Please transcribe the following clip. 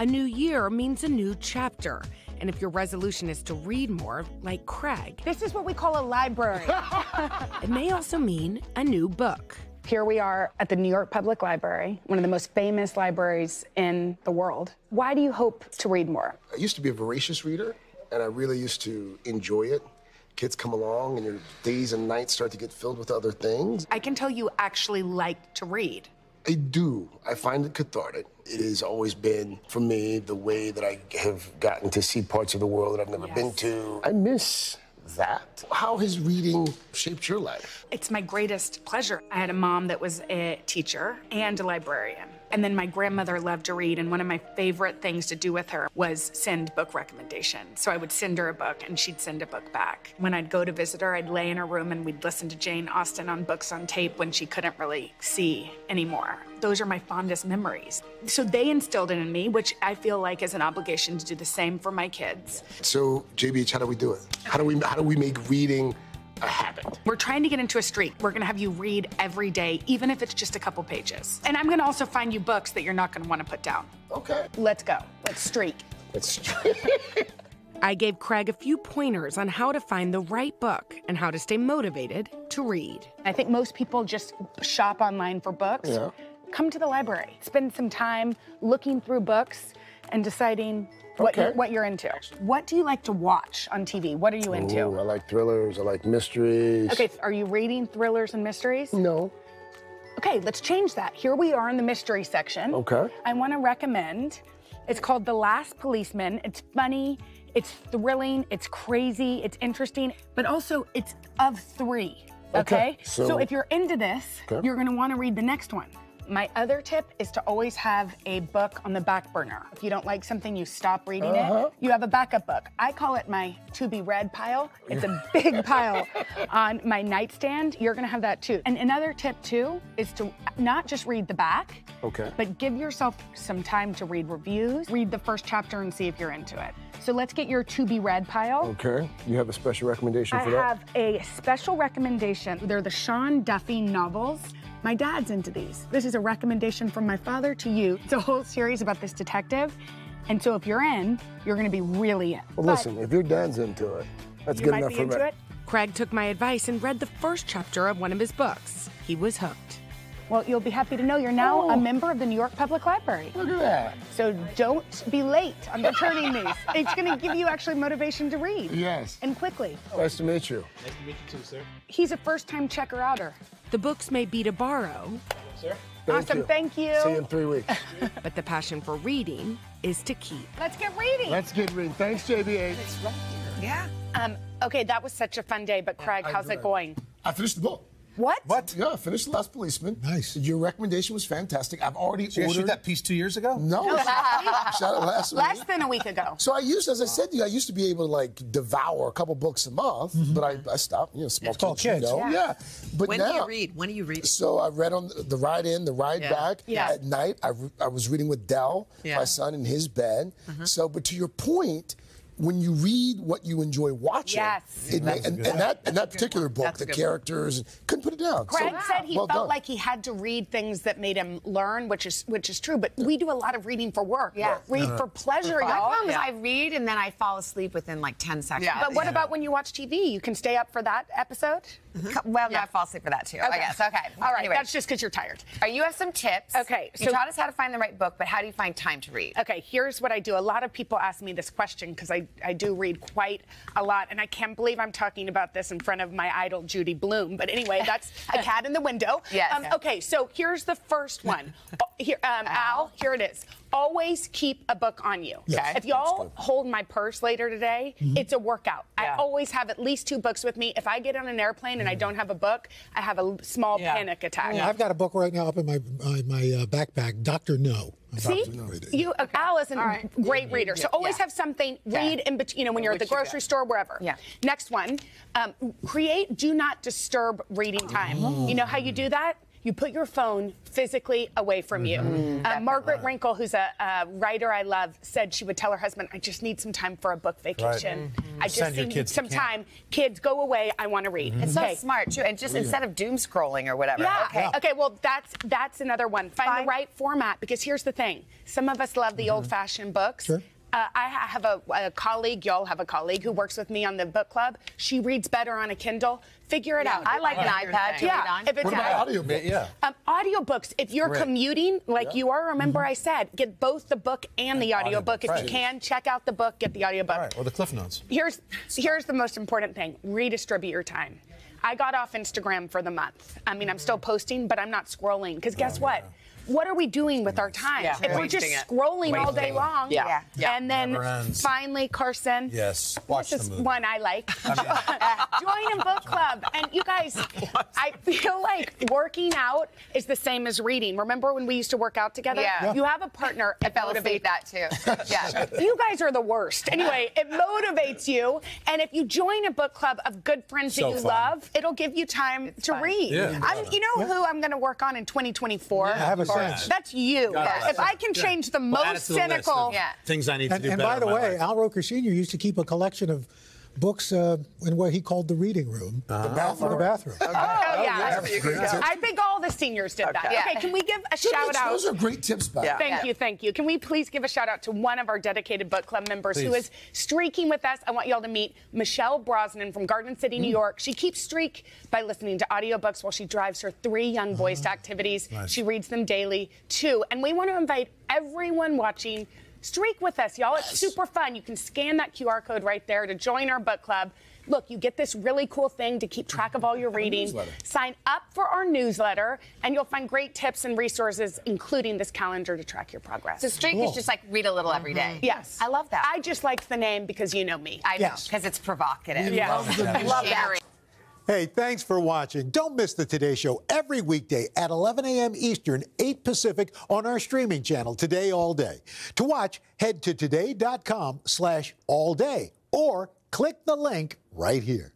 A new year means a new chapter. And if your resolution is to read more, like Craig, this is what we call a library. it may also mean a new book. Here we are at the New York Public Library, one of the most famous libraries in the world. Why do you hope to read more? I used to be a voracious reader, and I really used to enjoy it. Kids come along, and your days and nights start to get filled with other things. I can tell you actually like to read. I do. I find it cathartic. It has always been, for me, the way that I have gotten to see parts of the world that I've never been to. I miss that. How has reading shaped your life? It's my greatest pleasure. I had a mom that was a teacher and a librarian. And then my grandmother loved to read, and one of my favorite things to do with her was send book recommendations. So I would send her a book, and she'd send a book back. When I'd go to visit her, I'd lay in her room, and we'd listen to Jane Austen on books on tape when she couldn't really see anymore. Those are my fondest memories. So they instilled it in me, which I feel like is an obligation to do the same for my kids. So, JBH, how do we do it? How do we make reading a habit? We're trying to get into a streak. We're gonna have you read every day, even if it's just a couple pages. And I'm gonna also find you books that you're not gonna wanna put down. Okay. Let's go. Let's streak. Let's streak. I gave Craig a few pointers on how to find the right book and how to stay motivated to read. I think most people just shop online for books. Yeah. Come to the library. Spend some time looking through books and deciding what you're into. What do you like to watch on TV? What are you into? Ooh, I like thrillers. I like mysteries. Okay, are you reading thrillers and mysteries? No. Okay, let's change that. Here we are in the mystery section. Okay. I want to recommend, it's called The Last Policeman. It's funny, it's thrilling, it's crazy, it's interesting, but also it's of 3, okay? So if you're into this, you're gonna want to read the next one. My other tip is to always have a book on the back burner. If you don't like something, you stop reading it, you have a backup book. I call it my to-be-read pile. It's a big pile on my nightstand. You're gonna have that too. And another tip too is to not just read the back, but give yourself some time to read reviews, read the first chapter and see if you're into it. So let's get your to-be-read pile. Okay, you have a special recommendation for that? I have a special recommendation. They're the Sean Duffy novels. My dad's into these. This is a recommendation from my father to you. It's a whole series about this detective. And so if you're in, you're gonna be really in. Well, listen, if your dad's into it, that's good enough for me. Craig took my advice and read the first chapter of one of his books. He was hooked. Well, you'll be happy to know you're now a member of the New York Public Library. Look at that. So don't be late on returning these. It's gonna give you actually motivation to read. Yes. And quickly. Nice to meet you. Nice to meet you too, sir. He's a first-time checker-outer. The books may be to borrow. Sir? Awesome, thank you. See you in 3 weeks. But the passion for reading is to keep. Let's get reading. Let's get reading. Thanks, JBH. It's right here. Yeah. Okay, that was such a fun day, but Craig, how's it going? I finished the book. What? What? Yeah, I finished The Last Policeman. Nice. Your recommendation was fantastic. I've already Did you ordered. shoot that piece 2 years ago? No, I shot it last week. Less than a week ago. So I used, as I said to you, I used to be able to like devour a couple books a month, but I stopped. You know, small kids, you know. Yeah. But when now, do you read? When do you read? So I read on the ride in, the ride back. Yeah. At night, I was reading with Dell, my son, in his bed. So, but to your point, when you read what you enjoy watching, and that particular book, the characters, couldn't put it down. Craig said he felt done. like he had to read things that made him learn, which is true. But we do a lot of reading for work. Yeah. Read for pleasure, My y'all. problem is I read and then I fall asleep within like 10 seconds. But what about when you watch TV? You can stay up for that episode? Well, I fall asleep for that too, I guess. Okay. All right, Anyway. that's just because you're tired. All right, you have some tips. Okay, You taught us how to find the right book, but how do you find time to read? Okay, here's what I do. A lot of people ask me this question because I do read quite a lot, and I can't believe I'm talking about this in front of my idol, Judy Blume. But anyway, that's a cat in the window. Yes. Okay, so here's the first one. Al, here it is. Always keep a book on you. Yes. If y'all hold my purse later today, it's a workout. I always have at least 2 books with me. If I get on an airplane and I don't have a book, I have a small panic attack. Yeah, I've got a book right now up in my backpack, Dr. No. See, Al is a great reader, so always have something. Read in between, when you're at the grocery store, wherever. Yeah. Next one, create do not disturb reading time. You know how you do that? you put your phone physically away from you. Margaret Wrinkle, who's a writer I love, said she would tell her husband, I just need some time for a book vacation. I just need some time. Kids, go away. I want to read. It's so smart, too. And just instead of doom scrolling or whatever. Yeah. Okay, well, that's another one. Find the right format, because here's the thing. Some of us love the old-fashioned books. Sure. I have a colleague, y'all have a colleague who works with me on the book club. She reads better on a Kindle. Figure it out. I like an iPad to read on. If it's What about audiobooks? Yeah. Audiobooks, if you're commuting like you are, remember I said, get both the book and the audiobook. If you can, check out the book, get the audiobook. All right, or the Cliff Notes. Here's the most important thing. Redistribute your time. I got off Instagram for the month. I mean, I'm still posting, but I'm not scrolling. Because guess what? What are we doing with our time? If we're just scrolling all day long, and then finally, Carson, watch this the is movie. one I like. Join a book club. And you guys, I feel like working out is the same as reading. Remember when we used to work out together? Yeah. You have a partner. I fell asleep that too. Yeah. You guys are the worst. Anyway, it motivates you. And if you join a book club of good friends that you love, it'll give you time to read. Yeah. You know who I'm going to work on in 2024? I have a sense. That's you. If I can change the most cynical things I need to do And better by the in my way, life. Al Roker Sr. used to keep a collection of books in what he called the reading room. The bathroom. The bathroom. Oh, yeah. Great tips. I think all the seniors did that. Okay, can we give a shout out? Those are great tips, Bob. Thank you. Can we please give a shout out to one of our dedicated book club members who is streaking with us? I want y'all to meet Michelle Brosnan from Garden City, New York. She keeps streak by listening to audiobooks while she drives her 3 young boys to activities. She reads them daily, too. And we want to invite everyone watching, streak with us, y'all. It's super fun. You can scan that QR code right there to join our book club. Look, you get this really cool thing to keep track of all your reading. Sign up for our newsletter, and you'll find great tips and resources, including this calendar to track your progress. So streak is just like read a little every day. Yes. I love that. I just like the name because you know me. I know, because it's provocative. Yeah. I love that. Hey, thanks for watching. Don't miss the Today Show every weekday at 11 a.m. Eastern, 8 Pacific on our streaming channel, Today All Day. To watch, head to today.com/allday or click the link right here.